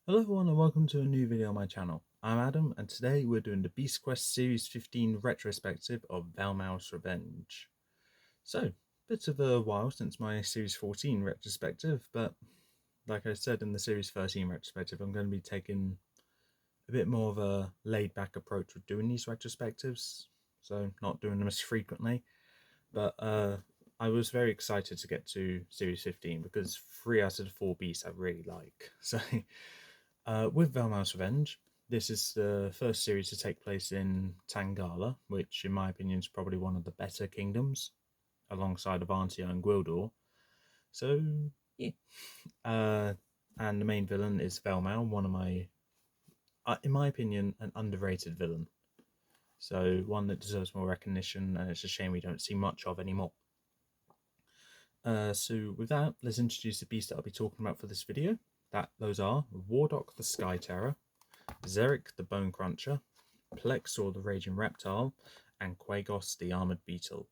Hello everyone and welcome to a new video on my channel. I'm Adam and today we're doing the Beast Quest Series 15 retrospective of Valmau's Revenge. So, bit of a while since my Series 14 retrospective, but like I said in the Series 13 retrospective, I'm going to be taking a bit more of a laid back approach with doing these retrospectives, so not doing them as frequently. But I was very excited to get to Series 15 because 3 out of the 4 beasts I really like. So with Valmau's Revenge, this is the first series to take place in Tangala, which in my opinion is probably one of the better kingdoms, alongside Avantia and Gwildor. So, yeah. And the main villain is Velmau, one of my, in my opinion, an underrated villain. So one that deserves more recognition, and it's a shame we don't see much of anymore. So with that, let's introduce the beast that I'll be talking about for this video. Those are Wardock the Sky Terror, Xeric the Bone Cruncher, Plexor the Raging Reptile, and Quagos the Armoured Beetle.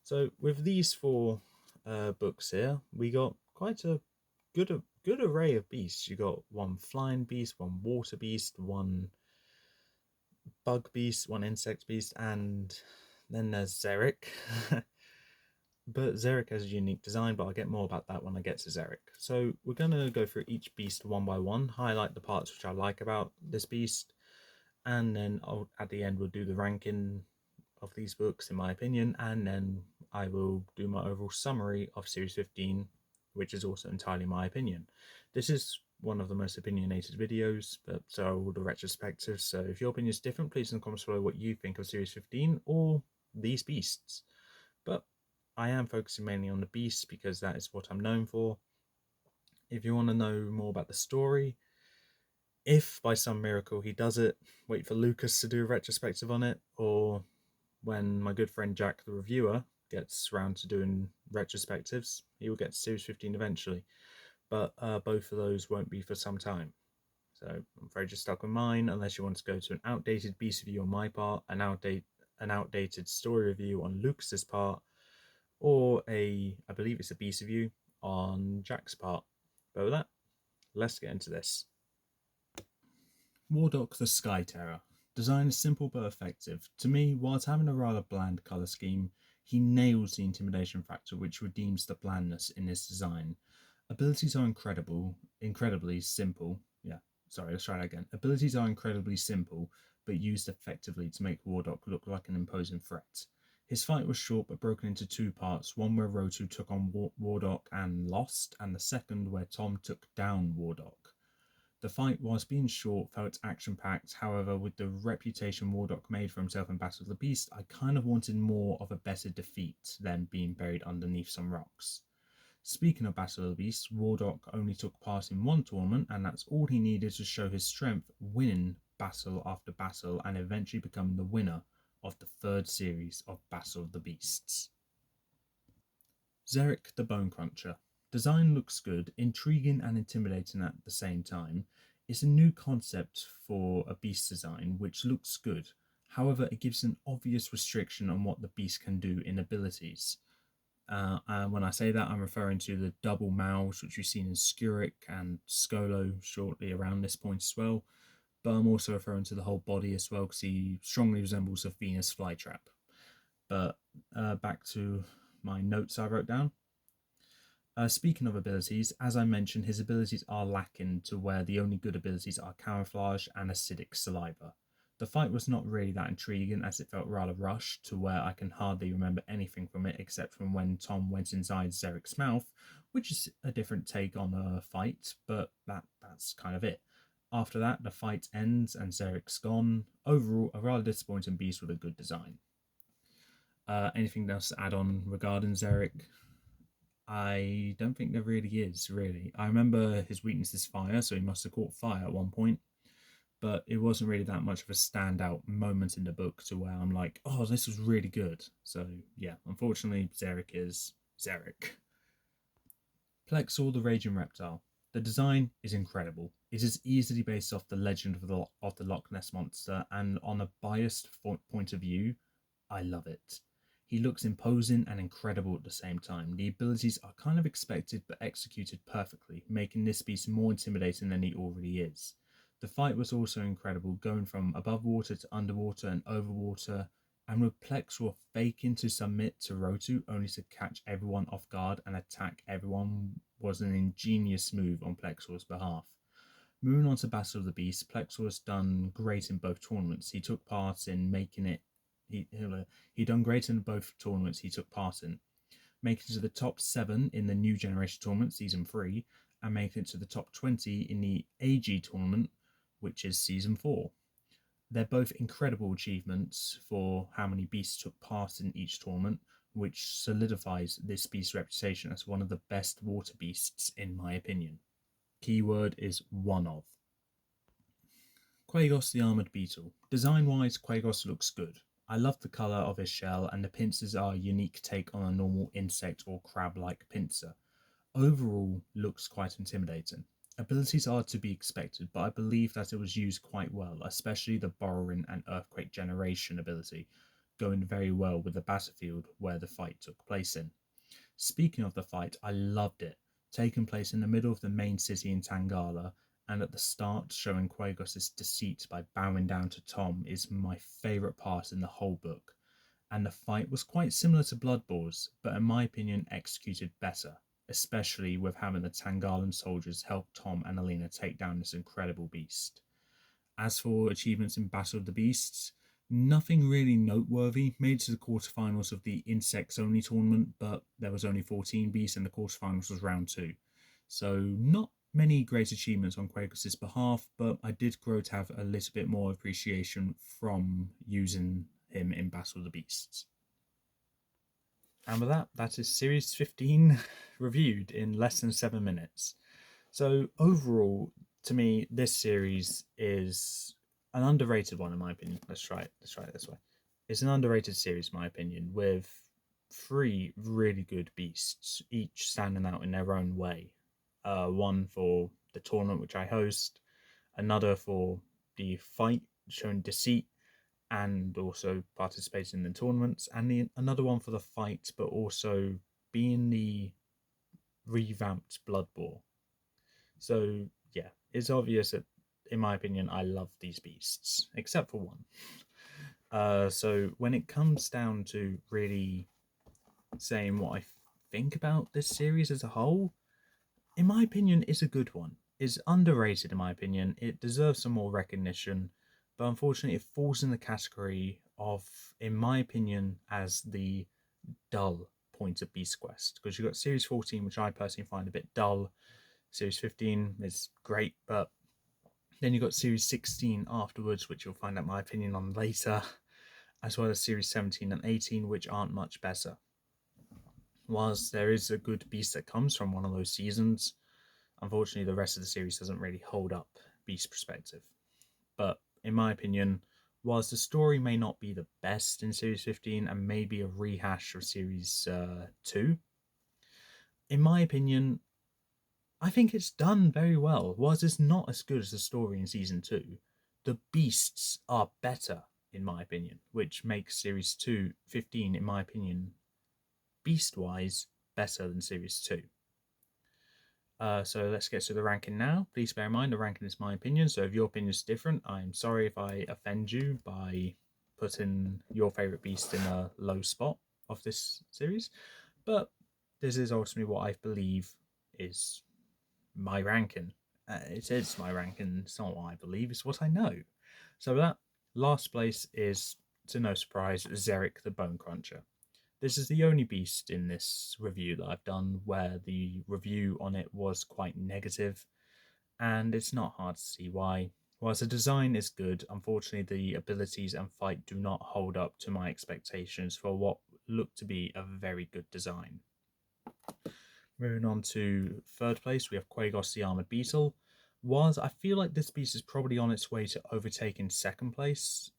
So with these four books here, we got quite a good array of beasts. You got one flying beast, one water beast, one bug beast, one insect beast, and then there's Xeric. But Xeric has a unique design, but I'll get more about that when I get to Xeric. So we're going to go through each beast one by one, highlight the parts which I like about this beast, and then at the end we'll do the ranking of these books in my opinion, and then I will do my overall summary of Series 15, which is also entirely my opinion. This is one of the most opinionated videos, but so are all the retrospectives, so if your opinion is different, please in the comments below what you think of Series 15 or these beasts. But I am focusing mainly on the beasts because that is what I'm known for. If you want to know more about the story, if by some miracle he does it, wait for Lucas to do a retrospective on it, or when my good friend Jack the reviewer gets around to doing retrospectives, he will get to Series 15 eventually. But both of those won't be for some time. So I'm afraid you're stuck with mine unless you want to go to an outdated beast review on my part, an outdated story review on Lucas's part, or I believe it's a beast review on Jack's part. But with that, let's get into this. Wardock the Sky Terror. Design is simple but effective. To me, whilst having a rather bland colour scheme, he nails the intimidation factor which redeems the blandness in his design. Abilities are incredibly simple. Let's try that again. Abilities are incredibly simple, but used effectively to make Wardock look like an imposing threat. His fight was short but broken into two parts, one where Rotu took on Wardock and lost, and the second where Tom took down Wardock. The fight, whilst being short, felt action-packed. However, with the reputation Wardock made for himself in Battle of the Beast, I kind of wanted more of a better defeat than being buried underneath some rocks. Speaking of Battle of the Beast, Wardock only took part in one tournament, and that's all he needed to show his strength, winning battle after battle, and eventually becoming the winner of the third series of Battle of the Beasts. Xeric the Bone Cruncher. Design looks good, intriguing and intimidating at the same time. It's a new concept for a beast design which looks good. However, it gives an obvious restriction on what the beast can do in abilities. And when I say that, I'm referring to the double mouths, which we've seen in Skuric and Skolo shortly around this point as well. But I'm also referring to the whole body as well, because he strongly resembles a Venus flytrap. But back to my notes I wrote down. Speaking of abilities, as I mentioned, his abilities are lacking to where the only good abilities are camouflage and acidic saliva. The fight was not really that intriguing as it felt rather rushed to where I can hardly remember anything from it except from when Tom went inside Xeric's mouth, which is a different take on a fight, but that's kind of it. After that, the fight ends and Xeric's gone. Overall, a rather disappointing beast with a good design. Anything else to add on regarding Xeric? I don't think there really is, really. I remember his weakness is fire, so he must have caught fire at one point. But it wasn't really that much of a standout moment in the book to where I'm like, oh, this was really good. So, yeah, unfortunately, Xeric is Xeric. Plexor the Raging Reptile. The design is incredible. It is easily based off the legend of the Loch Ness Monster, and on a biased point of view, I love it. He looks imposing and incredible at the same time. The abilities are kind of expected but executed perfectly, making this beast more intimidating than he already is. The fight was also incredible, going from above water to underwater and over water, and with Plexor faking to submit to Rotu only to catch everyone off guard and attack everyone was an ingenious move on Plexor's behalf. Moving on to Battle of the Beast, Plexor has done great in both tournaments. He took part in making it. He done great in both tournaments he took part in, making it to the top 7 in the New Generation Tournament Season 3, and making it to the top 20 in the AG Tournament, which is Season 4. They're both incredible achievements for how many beasts took part in each tournament, which solidifies this beast's reputation as one of the best water beasts in my opinion. Keyword is one of. Quagos the Armoured Beetle. Design-wise, Quagos looks good. I love the colour of his shell, and the pincers are a unique take on a normal insect or crab-like pincer. Overall, looks quite intimidating. Abilities are to be expected, but I believe that it was used quite well, especially the Borrowing and Earthquake Generation ability, going very well with the battlefield where the fight took place in. Speaking of the fight, I loved it. Taking place in the middle of the main city in Tangala, and at the start showing Quagos' deceit by bowing down to Tom is my favourite part in the whole book. And the fight was quite similar to Blood Bowls, but in my opinion executed better, especially with having the Tangalan soldiers help Tom and Alina take down this incredible beast. As for achievements in Battle of the Beasts, nothing really noteworthy. Made it to the quarterfinals of the insects only tournament, but there was only 14 beasts and the quarterfinals was round 2. So not many great achievements on Quagos' behalf, but I did grow to have a little bit more appreciation from using him in Battle of the Beasts. And with that, that is Series 15 reviewed in less than 7 minutes. So overall, to me, this series is an underrated one in my opinion. Let's try it this way. It's an underrated series in my opinion, with 3 really good beasts, each standing out in their own way. One for the tournament which I host, another for the fight showing deceit and also participating in the tournaments, and another one for the fight but also being the revamped Blood Boar. So yeah, it's obvious that in my opinion I love these beasts, except for one. So when it comes down to really saying what I think about this series as a whole, in my opinion, it's a good one. It's underrated in my opinion. It deserves some more recognition, but unfortunately it falls in the category of, in my opinion, as the dull point of Beast Quest. Because you've got Series 14, which I personally find a bit dull. Series 15 is great, but then you've got Series 16 afterwards, which you'll find out my opinion on later, as well as Series 17 and 18, which aren't much better. Whilst there is a good beast that comes from one of those seasons, unfortunately the rest of the series doesn't really hold up beast perspective. But in my opinion, whilst the story may not be the best in Series 15 and maybe a rehash of Series 2, in my opinion, I think it's done very well. Whilst it's not as good as the story in Season 2, the beasts are better, in my opinion, which makes Series 15, in my opinion, beast-wise, better than Series 2. So let's get to the ranking now. Please bear in mind the ranking is my opinion, so if your opinion is different, I'm sorry if I offend you by putting your favourite beast in a low spot of this series, but this is ultimately what I believe is my ranking. It is my ranking, it's not what I believe, it's what I know. So that last place is, to no surprise, Zerek the Bone Cruncher. This is the only beast in this review that I've done where the review on it was quite negative, and it's not hard to see why. Whilst the design is good, unfortunately the abilities and fight do not hold up to my expectations for what looked to be a very good design. Moving on to third place, we have Quagos the Armoured Beetle. Whilst I feel like this beast is probably on its way to overtaking second place,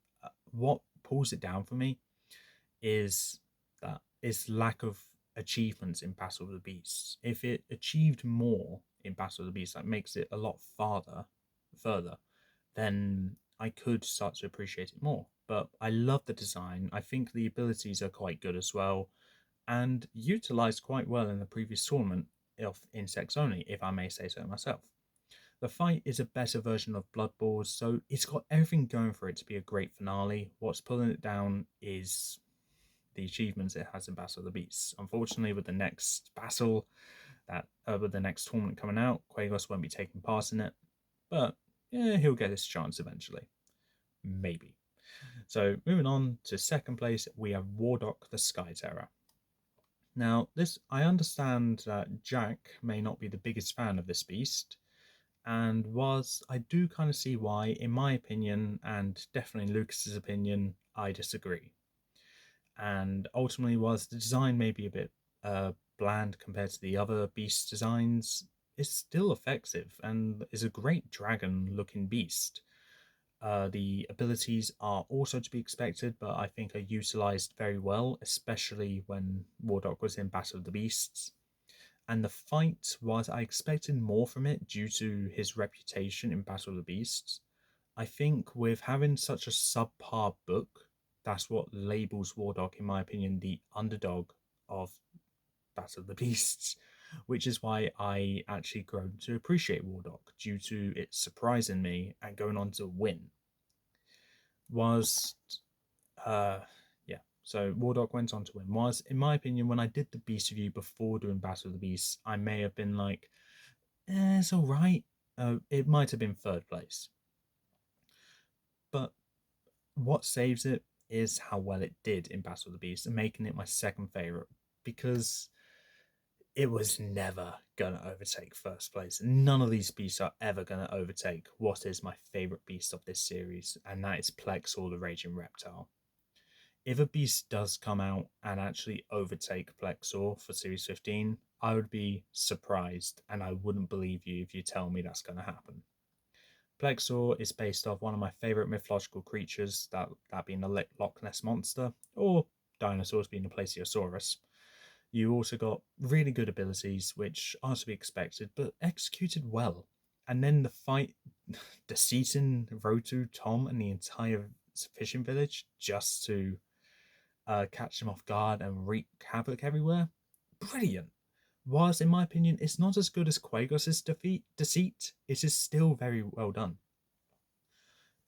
what pulls it down for me is that its lack of achievements in Battle of the Beasts. If it achieved more in Battle of the Beasts, that makes it a lot further, then I could start to appreciate it more. but I love the design. I think the abilities are quite good as well, and utilised quite well in the previous tournament of insects only, if I may say so myself. The fight is a better version of Blood Bowls, so it's got everything going for it to be a great finale. What's pulling it down is the achievements it has in Battle of the Beasts. Unfortunately, with the next battle, with the next tournament coming out, Quagos won't be taking part in it, but yeah, he'll get his chance eventually. Maybe. So moving on to second place, we have Wardock the Sky Terror. Now, I understand that Jack may not be the biggest fan of this beast, and whilst I do kind of see why, in my opinion, and definitely in Lucas's opinion, I disagree. And ultimately, whilst the design may be a bit bland compared to the other beast designs, it's still effective and is a great dragon-looking beast. The abilities are also to be expected, but I think are utilized very well, especially when Wardock was in Battle of the Beasts. And the fight, was I expected more from it due to his reputation in Battle of the Beasts, I think with having such a subpar book, that's what labels Wardock, in my opinion, the underdog of Battle of the Beasts, which is why I actually grown to appreciate Wardock due to it surprising me and going on to win. Uh yeah, so Wardock went on to win. Was, in my opinion, when I did the Beast review before doing Battle of the Beasts, I may have been like, it's alright. It might have been third place. But what saves it is how well it did in Battle of the Beast and making it my second favourite, because it was never going to overtake first place. None of these beasts are ever going to overtake what is my favourite beast of this series, and that is Plexor the Raging Reptile. If a beast does come out and actually overtake Plexor for Series 15, I would be surprised, and I wouldn't believe you if you tell me that's going to happen. Plexor is based off one of my favourite mythological creatures, that being the Loch Ness Monster, or dinosaurs being the Plesiosaurus. You also got really good abilities, which are to be expected, but executed well. And then the fight, Deceasing Rotu, Tom, and the entire fishing village just to catch them off guard and wreak havoc everywhere. Brilliant. Whilst, in my opinion, it's not as good as Quagos' deceit, it is still very well done.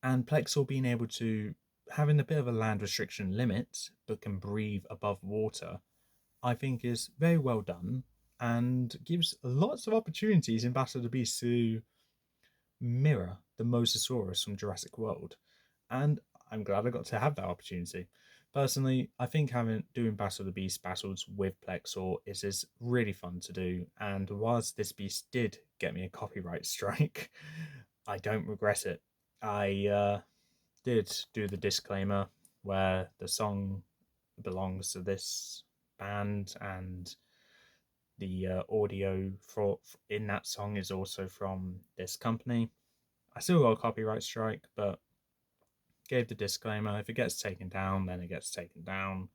And Plexor being able to, having a bit of a land restriction limit, but can breathe above water, I think is very well done and gives lots of opportunities in Battle of the Beasts to mirror the Mosasaurus from Jurassic World. And I'm glad I got to have that opportunity. Personally, I think doing Battle of the Beast battles with Plexor is really fun to do. And whilst this beast did get me a copyright strike, I don't regret it. I did do the disclaimer where the song belongs to this band, and the audio in that song is also from this company. I still got a copyright strike, but gave the disclaimer. If it gets taken down, then it gets taken down.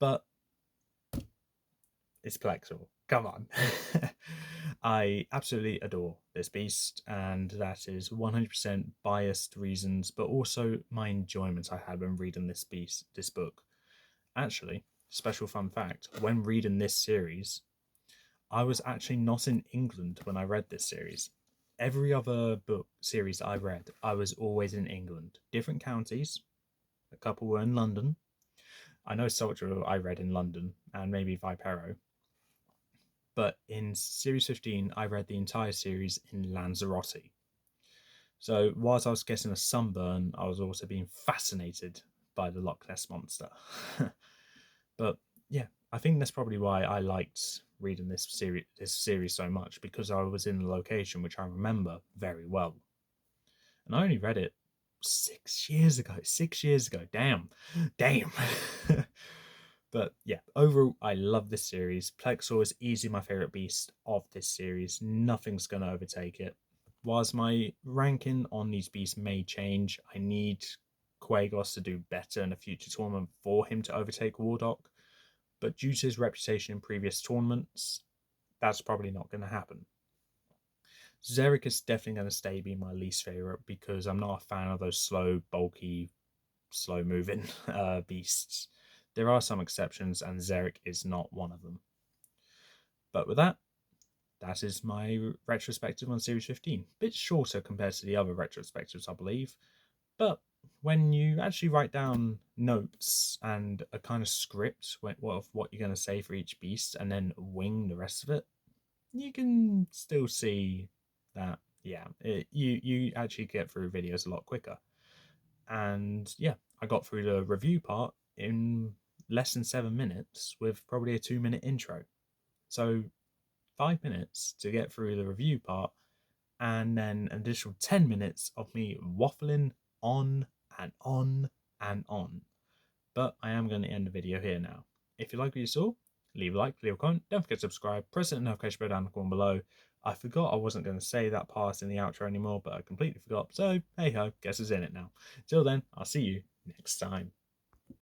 But it's Plexor. Come on. I absolutely adore this beast, and that is 100% biased reasons, but also my enjoyment I had when reading this book. Actually, special fun fact, when reading this series, I was actually not in England when I read this series. Every other book series I read, I was always in England. Different counties. A couple were in London. I know Soldier I read in London, and maybe Vipero. But in Series 15, I read the entire series in Lanzarote. So whilst I was getting a sunburn, I was also being fascinated by the Loch Ness Monster. But yeah, I think that's probably why I liked reading this series so much, because I was in a location which I remember very well. And I only read it 6 years ago. 6 years ago. Damn. But yeah, overall, I love this series. Plexor is easily my favourite beast of this series. Nothing's going to overtake it. Whilst my ranking on these beasts may change, I need Quagos to do better in a future tournament for him to overtake Wardock. But due to his reputation in previous tournaments, that's probably not going to happen. Xeric is definitely going to stay being my least favourite, because I'm not a fan of those slow, bulky slow moving beasts. There are some exceptions, and Xeric is not one of them. But with that, that is my retrospective on Series 15. Bit shorter compared to the other retrospectives, I believe. But when you actually write down notes and a kind of script of what you're going to say for each beast and then wing the rest of it, you can still see that, yeah, you actually get through videos a lot quicker. And yeah, I got through the review part in less than 7 minutes with probably a 2-minute intro. So 5 minutes to get through the review part, and then an additional 10 minutes of me waffling on and on and on. But I am going to end the video here now. If you like what you saw, leave a like, leave a comment, don't forget to subscribe, press the notification bell down the corner below. I forgot I wasn't going to say that part in the outro anymore, but I completely forgot. So, hey ho, guess it's in it now. Till then, I'll see you next time.